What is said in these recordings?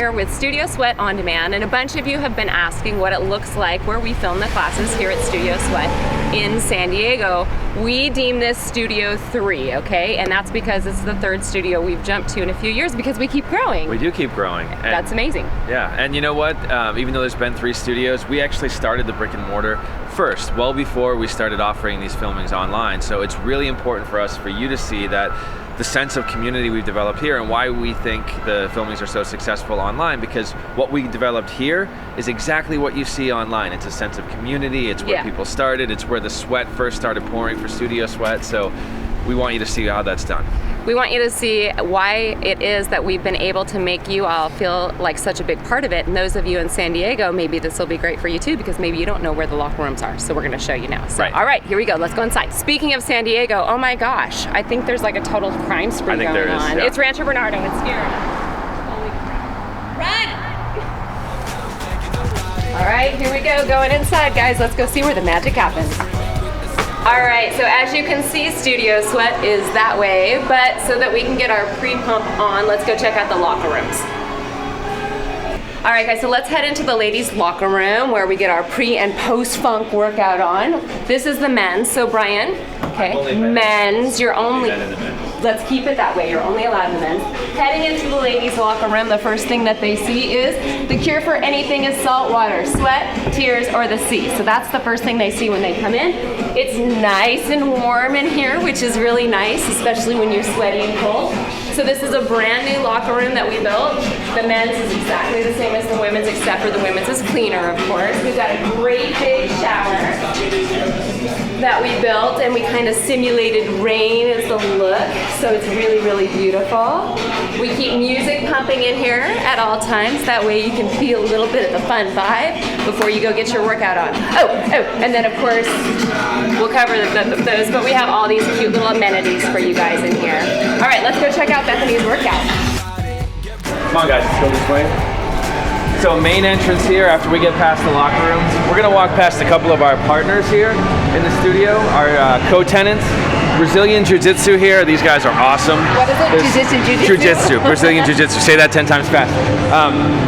here with Studio Sweat On Demand, and a bunch of you have been asking what it looks like where we film the classes here at Studio Sweat in San Diego. We deem this Studio 3, okay? And that's because it's the third studio we've jumped to in a few years because we keep growing. We do keep growing. And that's amazing. Yeah, and you know what? Even though there's been 3 studios, we actually started the brick and mortar first, well before we started offering these filmings online. So it's really important for us, for you to see that the sense of community we've developed here and why we think the filmings are so successful online, because what we developed here is exactly what you see online. It's a sense of community, it's where people started, it's where the sweat first started pouring for Studio Sweat, so we want you to see how that's done. We want you to see why it is that we've been able to make you all feel like such a big part of it. And those of you in San Diego, maybe this will be great for you too, because maybe you don't know where the locker rooms are. So we're gonna show you now. So, all right, here we go, let's go inside. Speaking of San Diego, oh my gosh, I think there's like a total crime spree going on. Yeah. It's Rancho Bernardo, it's scary. Holy crap. Run! All right, here we go, going inside, guys. Let's go see where the magic happens. All right, so as you can see, Studio Sweat is that way, but so that we can get our pre-pump on, let's go check out the locker rooms. All right, guys, so let's head into the ladies' locker room where we get our pre and post-funk workout on. This is the men's, so Brian, okay, men's, you're only, let's keep it that way, you're only allowed in the men's. Heading into the ladies' locker room, the first thing that they see is the cure for anything is salt water, sweat, tears, or the sea. So that's the first thing they see when they come in. It's nice and warm in here, which is really nice, especially when you're sweaty and cold. So this is a brand new locker room that we built. The men's is exactly the same as the women's, except for the women's is cleaner, of course. We've got a great big shower that we built, and we kind of simulated rain as the look, so it's really, really beautiful. We keep music pumping in here at all times, that way you can feel a little bit of the fun vibe before you go get your workout on. And then of course, we'll cover those, but we have all these cute little amenities for you guys in here. All right, let's go check out Bethany's workout. Come on guys, let's go this way. So main entrance here, after we get past the locker rooms, we're gonna walk past a couple of our partners here in the studio, our co-tenants. Brazilian Jiu-Jitsu here, these guys are awesome. What is it, Jiu-Jitsu? Jiu-Jitsu, Brazilian Jiu-Jitsu, say that 10 times fast.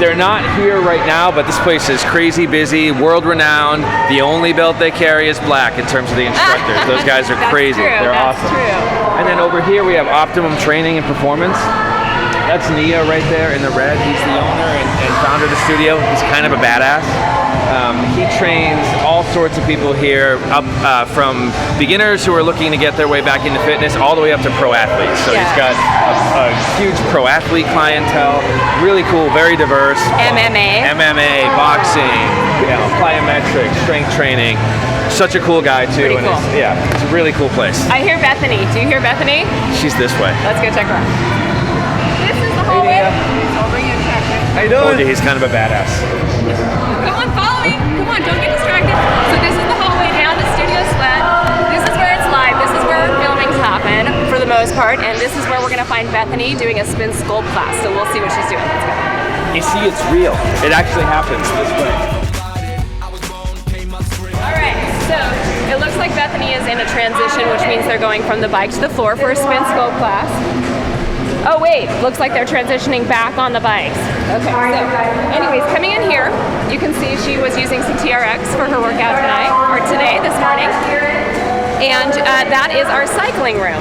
They're not here right now, but this place is crazy busy, world-renowned. The only belt they carry is black in terms of the instructors. Those guys are crazy, they're awesome. True. And then over here we have Optimum Training and Performance. That's Nia right there in the red. He's the owner and founder of the studio. He's kind of a badass. He trains all sorts of people here, up from beginners who are looking to get their way back into fitness, all the way up to pro athletes. So he's got a huge pro athlete clientele, really cool, very diverse. MMA, boxing, plyometrics, strength training. Such a cool guy too. Pretty cool. It's a really cool place. I hear Bethany. Do you hear Bethany? She's this way. Let's go check her out. This is the hallway. Over you, Chester. How you doing? He's kind of a badass. Come on, follow me. Come on, don't get distracted. So this is the hallway down to Studio Sweat. This is where it's live. This is where filmings happen for the most part. And this is where we're going to find Bethany doing a spin sculpt class. So we'll see what she's doing. Let's go. You see, it's real. It actually happens this way. Alright, so it looks like Bethany is in a transition, which means they're going from the bike to the floor for a spin sculpt class. Oh wait, looks like they're transitioning back on the bikes. Okay, so anyways, coming in here, you can see she was using some TRX for her workout tonight, or today, this morning. And that is our cycling room.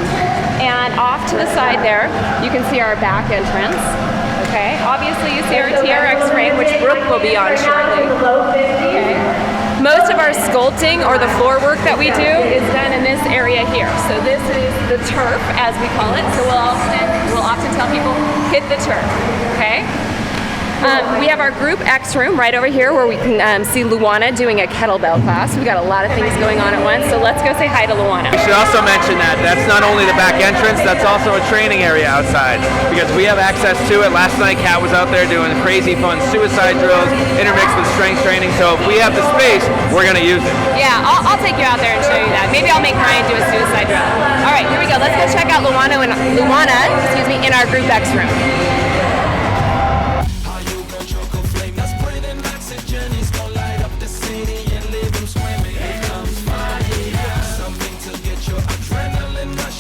And off to the side there, you can see our back entrance. Okay, obviously you see our TRX frame, which Brooke will be on shortly. Okay. Most of our sculpting or the floor work that we do is done in this area here. So this is the turf, as we call it. So we'll often tell people, hit the turf, okay? We have our Group X room right over here where we can see Luana doing a kettlebell class. We got a lot of things going on at once, so let's go say hi to Luana. We should also mention that that's not only the back entrance, that's also a training area outside, because we have access to it. Last night Kat was out there doing crazy fun suicide drills intermixed with strength training, so if we have the space, we're going to use it. Yeah, I'll take you out there and show you that. Maybe I'll make Ryan do a suicide drill. All right, here we go. Let's go check out Luana in our Group X room.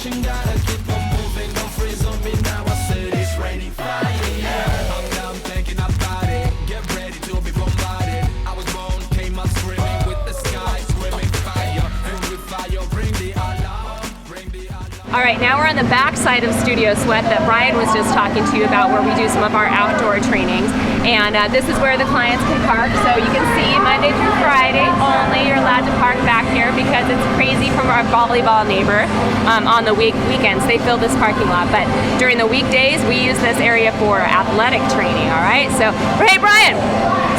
Gotta keep on moving, now I said it's raining fire. I'm down thinking about All right, now we're on the back side of Studio Sweat that Brian was just talking to you about, where we do some of our outdoor trainings. And this is where the clients can park. So you can see Monday through Friday only, you're allowed to park back here because it's crazy from our volleyball neighbor. On the weekends, they fill this parking lot. But during the weekdays, we use this area for athletic training, all right? So, hey Brian,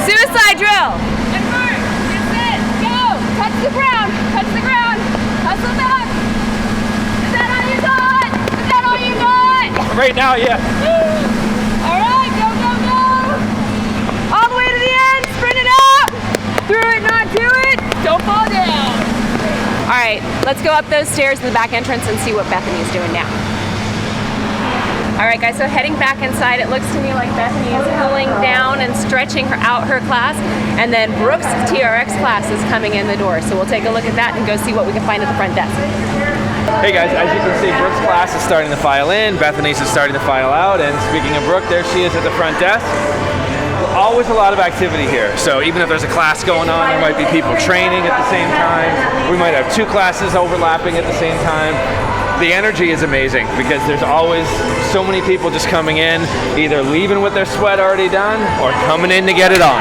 suicide drill. And Mark, that's it, go, touch the ground, hustle back. Right now, yeah. All right, go, go, go. All the way to the end, sprint it out. Through it, not to it. Don't fall down. All right, let's go up those stairs to the back entrance and see what Bethany's doing now. All right, guys, so heading back inside, it looks to me like Bethany is pulling down and stretching out her class, and then Brooke's TRX class is coming in the door. So we'll take a look at that and go see what we can find at the front desk. Hey guys, as you can see, Brooke's class is starting to file in, Bethany's is starting to file out, and speaking of Brooke, there she is at the front desk. Always a lot of activity here, so even if there's a class going on, there might be people training at the same time. We might have two classes overlapping at the same time. The energy is amazing because there's always so many people just coming in, either leaving with their sweat already done or coming in to get it on.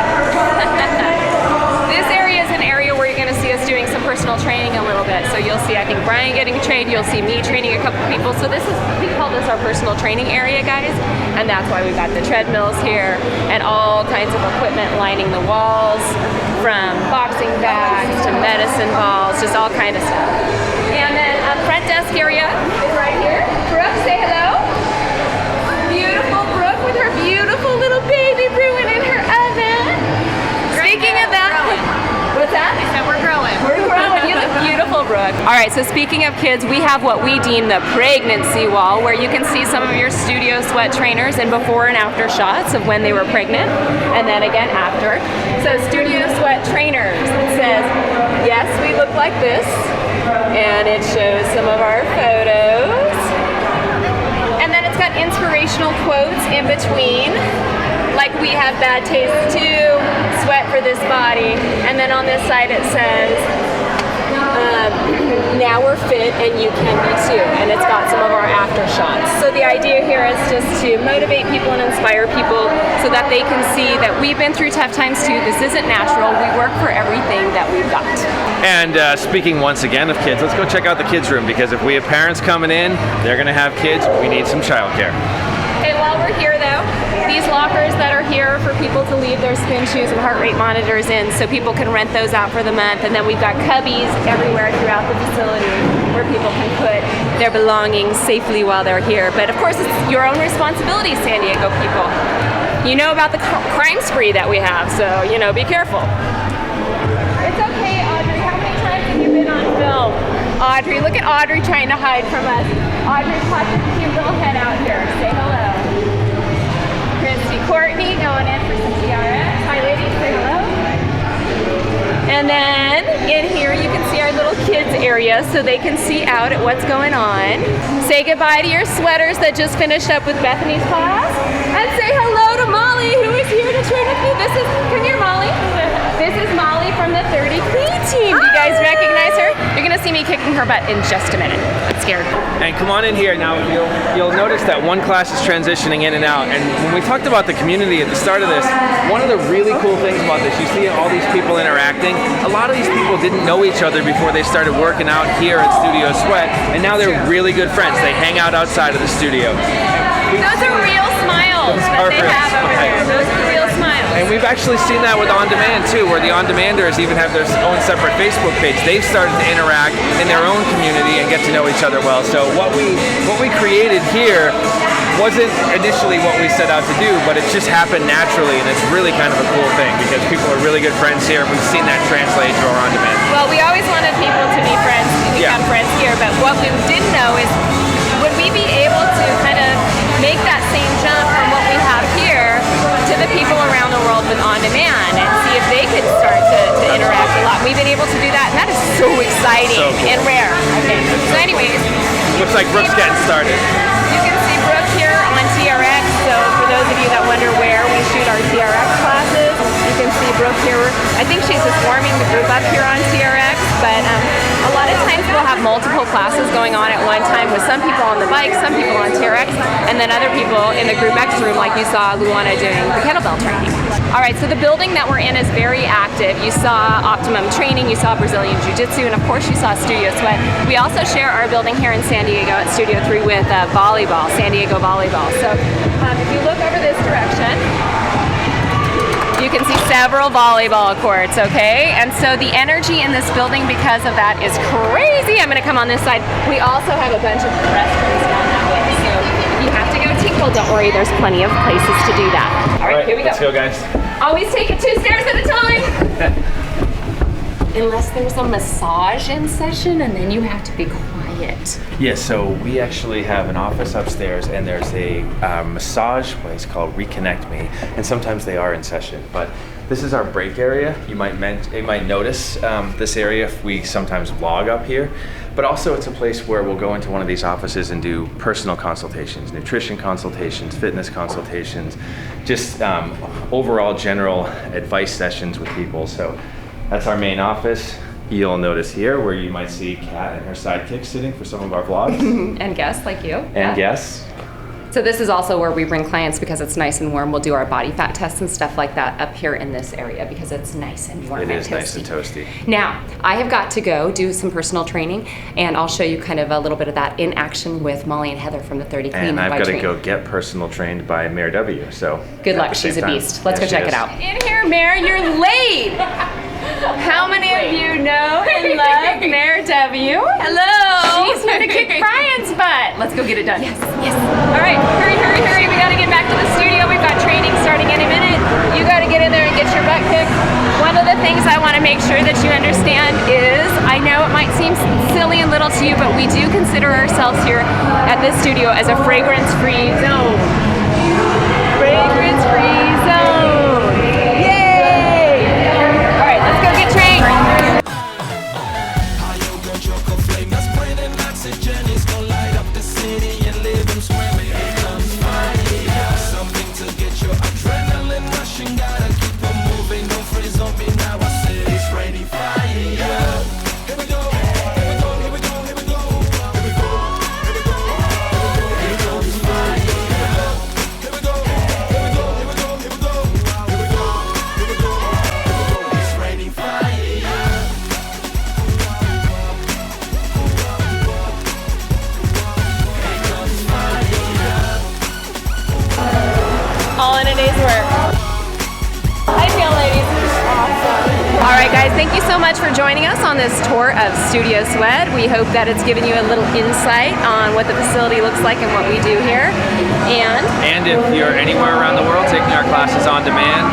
This area is an area where you're going to see us doing some personal training a little bit. So you'll see, I think, Brian getting trained. You'll see me training a couple people. So we call this our personal training area, guys. And that's why we've got the treadmills here and all kinds of equipment lining the walls, from boxing bags to medicine balls, just all kind of stuff. And then front desk area is right here. Brooke, say hello. Beautiful Brooke with her beautiful little baby brewing in her oven. Speaking of that, what's that? I said we're growing. We're growing. You look beautiful, Brooke. All right, so speaking of kids, we have what we deem the pregnancy wall, where you can see some of your Studio Sweat trainers in before and after shots of when they were pregnant, and then again after. So Studio Sweat trainers, it says, yes, we look like this, and it shows some of our photos. And then it's got inspirational quotes in between, like we have bad taste too, sweat for this body. And then on this side it says, now we're fit and you can be too. And it's got some of our after shots. So the idea here is just to motivate people and inspire people so that they can see that we've been through tough times too. This isn't natural. We work for everything that we've got. And speaking once again of kids, let's go check out the kids room, because if we have parents coming in, they're gonna have kids, we need some childcare. Okay, while we're here though, these lockers that are here for people to leave their spin shoes and heart rate monitors in, so people can rent those out for the month. And then we've got cubbies everywhere throughout the facility where people can put their belongings safely while they're here. But of course, it's your own responsibility, San Diego people. You know about the crime spree that we have, so, you know, be careful. It's okay, Audrey. How many times have you been on film? Audrey, look at Audrey trying to hide from us. Audrey, pop your cute little head out here. Say hello. Christy Courtney going in for some TRX. Hi, ladies. Say hello. And then in here you can see our little kids area so they can see out at what's going on. Say goodbye to your sweaters that just finished up with Bethany's class. And say hello to Molly, who is here to train with me. Come here, Molly. This is Molly from the 30K team. Do you guys recognize her? You're gonna see me kicking her butt in just a minute. I'm scared. And come on in here now. You'll notice that one class is transitioning in and out. And when we talked about the community at the start of this, one of the really cool things about this, you see all these people interacting. A lot of these people didn't know each other before they started working out here at Studio Sweat, and now they're really good friends. They hang out outside of the studio. Those are real smiles that they have over here. Those are real smiles. And we've actually seen that with onDemand too, where the onDemanders even have their own separate Facebook page. They've started to interact in their own community and get to know each other well. So what we created here wasn't initially what we set out to do, but it just happened naturally, and it's really kind of a cool thing because people are really good friends here, and we've seen that translate to our onDemand. Well, we always wanted people to be friends, to become friends here, but what we didn't know is, would we be able to kind of make that same jump from what we have here to the people around the world with onDemand and see if they could start to interact a lot. We've been able to do that, and that is so exciting and rare, I think. So anyways. Looks like Brooke's getting started. You can see Brooke here on TRX, so for those of you that wonder where we shoot our TRX classes, you can see Brooke here. I think she's just warming the group up here on TRX, but a lot of times we'll have multiple classes going on at one time with some people on the bike, some people on TRX, and then other people in the group X room like you saw Luana doing the kettlebell training. All right, so the building that we're in is very active. You saw Optimum Training, you saw Brazilian Jiu-Jitsu, and of course you saw Studio Sweat. We also share our building here in San Diego at Studio 3 with volleyball, San Diego Volleyball. So if you look over this direction, you can see several volleyball courts, okay? And so the energy in this building because of that is crazy. I'm gonna come on this side. We also have a bunch of restrooms down that way. So if you have to go tinkle, don't worry, there's plenty of places to do that. All right, here we go. Let's go, guys. Always take it 2 stairs at a time. Unless there's a massage in session and then you have to be quiet. Yeah, so we actually have an office upstairs and there's a massage place called Reconnect Me, and sometimes they are in session, but this is our break area. You might notice this area if we sometimes vlog up here, but also it's a place where we'll go into one of these offices and do personal consultations, nutrition consultations, fitness consultations, just overall general advice sessions with people. So that's our main office. You'll notice here where you might see Kat and her sidekick sitting for some of our vlogs. And guests like you. And guests. So this is also where we bring clients because it's nice and warm. We'll do our body fat tests and stuff like that up here in this area because it's nice and warm. It is nice and toasty. Now, I have got to go do some personal training, and I'll show you kind of a little bit of that in action with Molly and Heather from the 30 Clean And I've by got to Train. go get personal trained by Mayor W. So good luck, she's a beast. Let's go check it out. In here, Mayor, you're late. How many of you know and love Mayor W? Hello. She's here to kick Brian's butt. Let's go get it done. Yes, yes. All right, hurry, hurry, hurry. We got to get back to the studio. We've got training starting any minute. You got to get in there and get your butt kicked. One of the things I want to make sure that you understand is, I know it might seem silly and little to you, but we do consider ourselves here at this studio as a fragrance-free zone. Fragrance-free zone. All in a day's work. How you feeling, ladies? Awesome. All right, guys, thank you so much for joining us on this tour of Studio Sweat. We hope that it's given you a little insight on what the facility looks like and what we do here. And if you're anywhere around the world taking our classes on demand,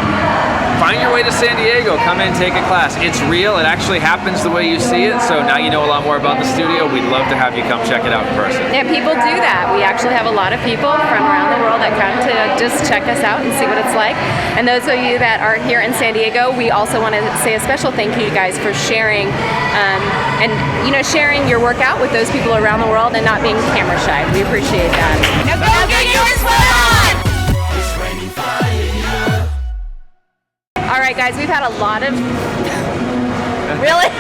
find your way to San Diego. Come in, take a class. It's real. It actually happens the way you see it. So now you know a lot more about the studio. We'd love to have you come check it out in person. Yeah, people do that. We actually have a lot of people from around the world that come to just check us out and see what it's like. And those of you that are here in San Diego, we also want to say a special thank you, guys, for sharing and sharing your workout with those people around the world and not being camera shy. We appreciate that. Now go get your sweat on! All right, guys, we've had a lot of... Really?